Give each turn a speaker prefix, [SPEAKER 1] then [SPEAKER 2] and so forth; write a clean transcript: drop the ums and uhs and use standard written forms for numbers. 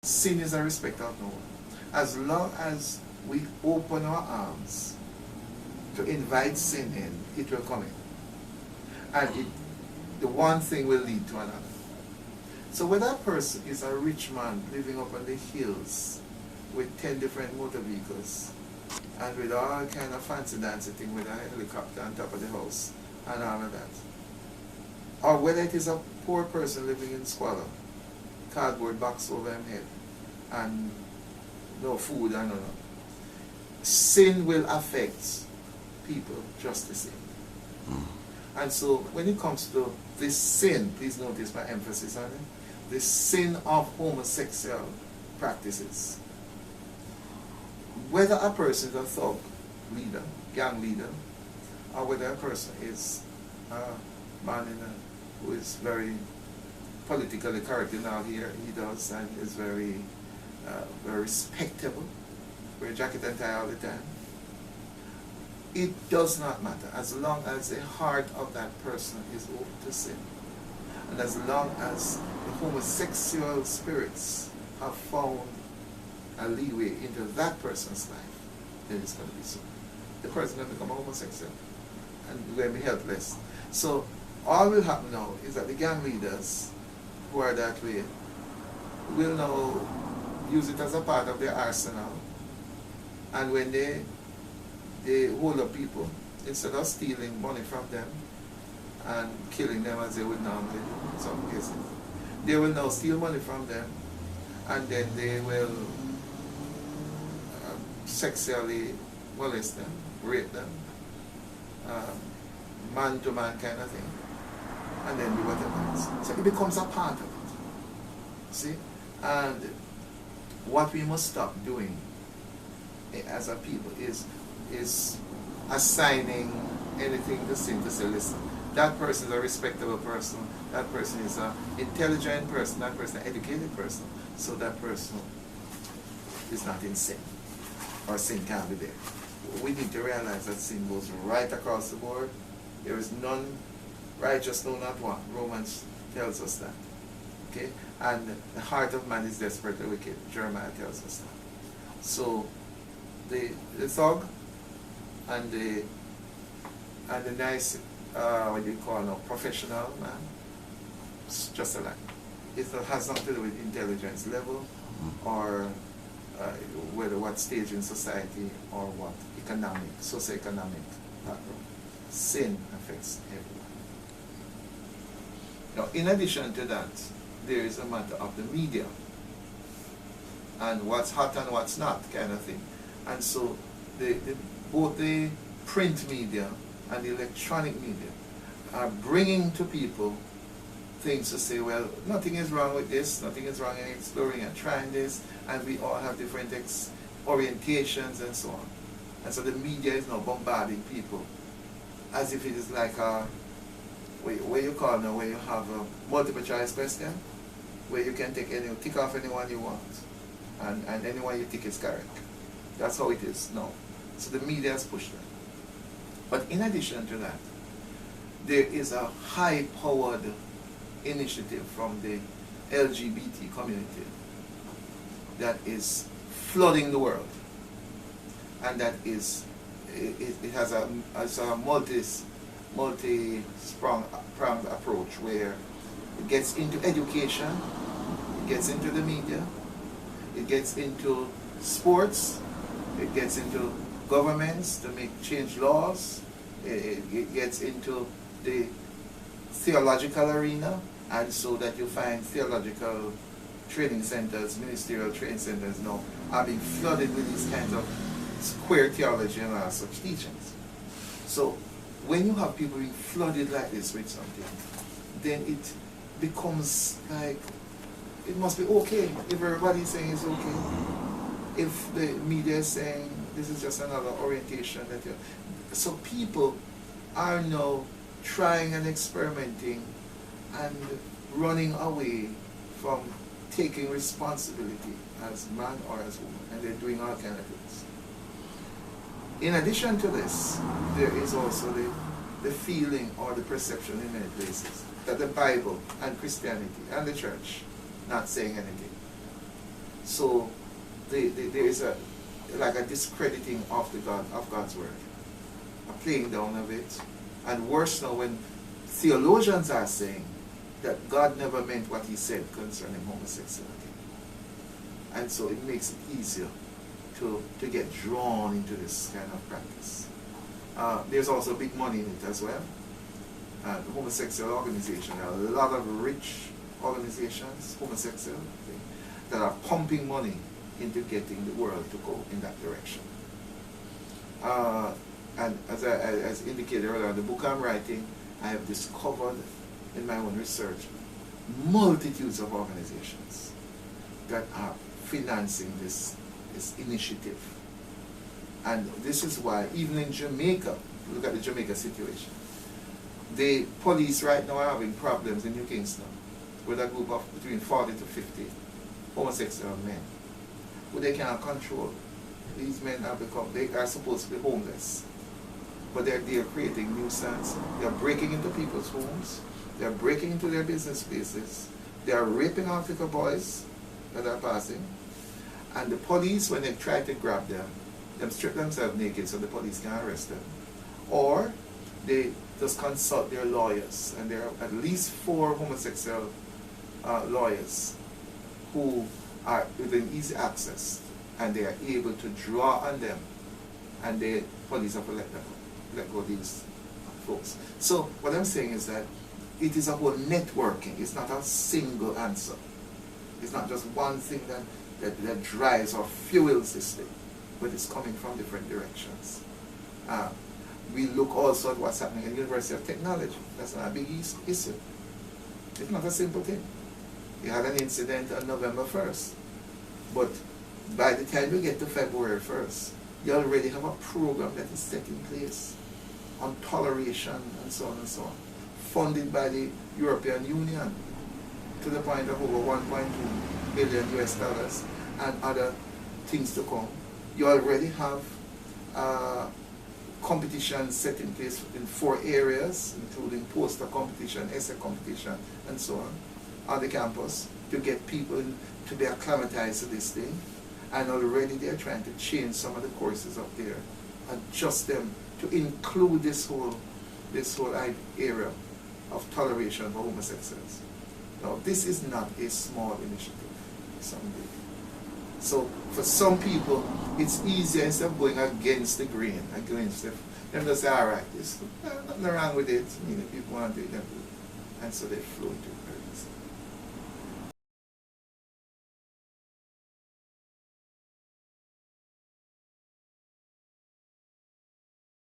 [SPEAKER 1] sin is a respect of no one. As long as we open our arms to invite sin in, it will come in. And the one thing will lead to another. So when that person is a rich man living up on the hills with 10 different motor vehicles and with all kind of fancy dancing thing with a helicopter on top of the house and all of that, or whether it is a poor person living in squalor, cardboard box over him head and no food and no, sin will affect people just the same. And so when it comes to this sin, please notice my emphasis on it, the sin of homosexual practices. Whether a person is a thug leader, gang leader, or whether a person is a man who is very politically correct in all he does and is very respectable, wear jacket and tie all the time, it does not matter as long as the heart of that person is open to sin. And as long as the homosexual spirits have found a leeway into that person's life, then it's going to be so. The person is going to become a homosexual and going to be helpless. So all will happen now is that the gang leaders who are that way will now use it as a part of their arsenal. And when they hold up people, instead of stealing money from them and killing them as they would normally do in some cases, they will now steal money from them and then they will sexually molest them, rape them, man-to-man kind of thing, and then do whatever else. So it becomes a part of it. See? And what we must stop doing as a people is assigning anything to sin to say, listen, that person is a respectable person, that person is an intelligent person, that person is an educated person, so that person is not in sin, or sin can't be there. We need to realize that sin goes right across the board. There is none righteous, no not one. Romans tells us that. Okay? And the heart of man is desperately wicked. Jeremiah tells us that. So the thug and the nice what do you call now, professional man, it's just alike. It has nothing to do with intelligence level or whether what stage in society or what economic, socioeconomic background. Sin affects everyone. Now, in addition to that, there is a matter of the media and what's hot and what's not kind of thing. And so both the print media and the electronic media are bringing to people things to say, well, nothing is wrong with this, nothing is wrong in exploring and trying this, and we all have different orientations and so on. And so the media is now bombarding people as if it is like a, where you call now, where you have a multiple choice question, where you can tick off anyone you want, and anyone you think is correct. That's how it is now. So the media has pushed that. But in addition to that, there is a high-powered initiative from the LGBT community that is flooding the world, and that is it has a multi-pronged approach where it gets into education, it gets into the media, it gets into sports, it gets into governments to change laws, it gets into the theological arena, and so that you find theological training centers, ministerial training centers now are being flooded with these kinds of queer theology and all such teachings. So when you have people being flooded like this with something, then it becomes like, it must be okay if everybody's saying it's okay. If the media is saying this is just another orientation that you, so people are now trying and experimenting and running away from taking responsibility as man or as woman, and they're doing all kinds of things. In addition to this, there is also the feeling or the perception in many places that the Bible and Christianity and the church not saying anything. So there is a discrediting of God's word, a playing down of it, and worse now when theologians are saying that God never meant what he said concerning homosexuality. And so it makes it easier to get drawn into this kind of practice. There's also big money in it as well. The homosexual organization, there are a lot of rich organizations, homosexual, that are pumping money into getting the world to go in that direction. And as indicated earlier, in the book I'm writing, I have discovered in my own research multitudes of organizations that are financing this initiative. And this is why, even in Jamaica, look at the Jamaica situation. The police right now are having problems in New Kingston with a group of between 40 to 50 homosexual men who they cannot control. These men they are supposed to be homeless, but they're creating nuisance. They're breaking into people's homes. They're breaking into their business spaces. They are raping African boys that are passing. And the police, when they try to grab them strip themselves naked so the police can arrest them. Or they just consult their lawyers. And there are at least 4 homosexual lawyers who are within easy access, and they are able to draw on them, and the police have to let go of these folks. So what I'm saying is that it is a whole networking. It's not a single answer. It's not just one thing that drives or fuels this thing, but it's coming from different directions. We look also at what's happening in the University of Technology. That's not a big issue. It's not a simple thing. You had an incident on November 1st, but by the time you get to February 1st, you already have a program that is set in place on toleration and so on and so on, funded by the European Union to the point of over 1.2 billion US dollars and other things to come. You already have competitions set in place in 4 areas, including poster competition, essay competition, and so on the campus, to get people to be acclimatized to this thing. And already they're trying to change some of the courses up there, adjust them to include this whole area of toleration for homosexuals. Now, this is not a small initiative, someday. So for some people, it's easier instead of going against the grain, against them just say, all right, there's nothing wrong with it. I mean, if people want to do it, and so they flow into it.